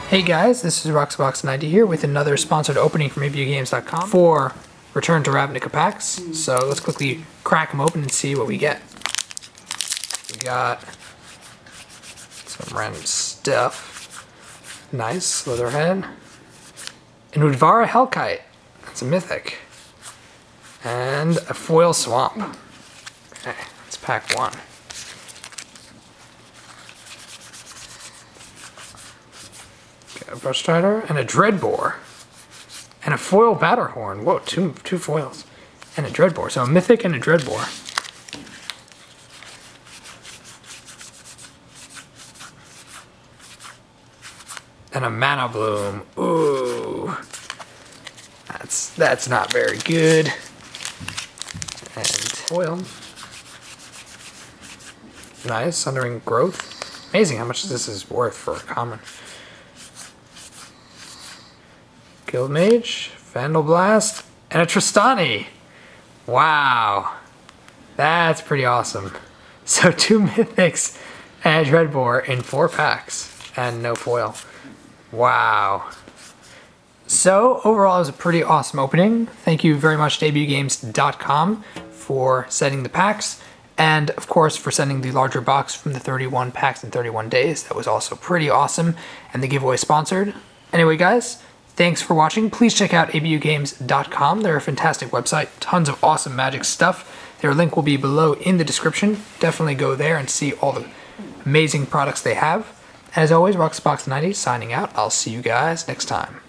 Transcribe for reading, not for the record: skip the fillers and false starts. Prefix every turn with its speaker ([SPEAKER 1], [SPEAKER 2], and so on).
[SPEAKER 1] Hey guys, this is Roxbox90 here with another sponsored opening from ABUgames.com for Return to Ravnica packs. So let's quickly crack them open and see what we get. We got some random stuff. Nice, Slitherhead. An Udvara Hellkite. That's a mythic. And a foil swamp. Okay, let's pack one. A Brush Strider and a Dreadbore. And a foil Batterhorn. Whoa, two foils. And a Dreadbore. So a mythic and a Dreadbore. And a Mana Bloom. Ooh. That's not very good. And foil. Nice, Sundering Growth. Amazing how much this is worth for a common. Guildmage, Vandal Blast, and a Tristani. Wow. That's pretty awesome. So 2 mythics and a Dreadbore in 4 packs and no foil. Wow. So overall it was a pretty awesome opening. Thank you very much to ABUgames.com for sending the packs and of course for sending the larger box from the 31 packs in 31 days. That was also pretty awesome and the giveaway sponsored. Anyway guys, thanks for watching. Please check out ABUgames.com. They're a fantastic website. Tons of awesome Magic stuff. Their link will be below in the description. Definitely go there and see all the amazing products they have. And as always, Roxbox90 signing out. I'll see you guys next time.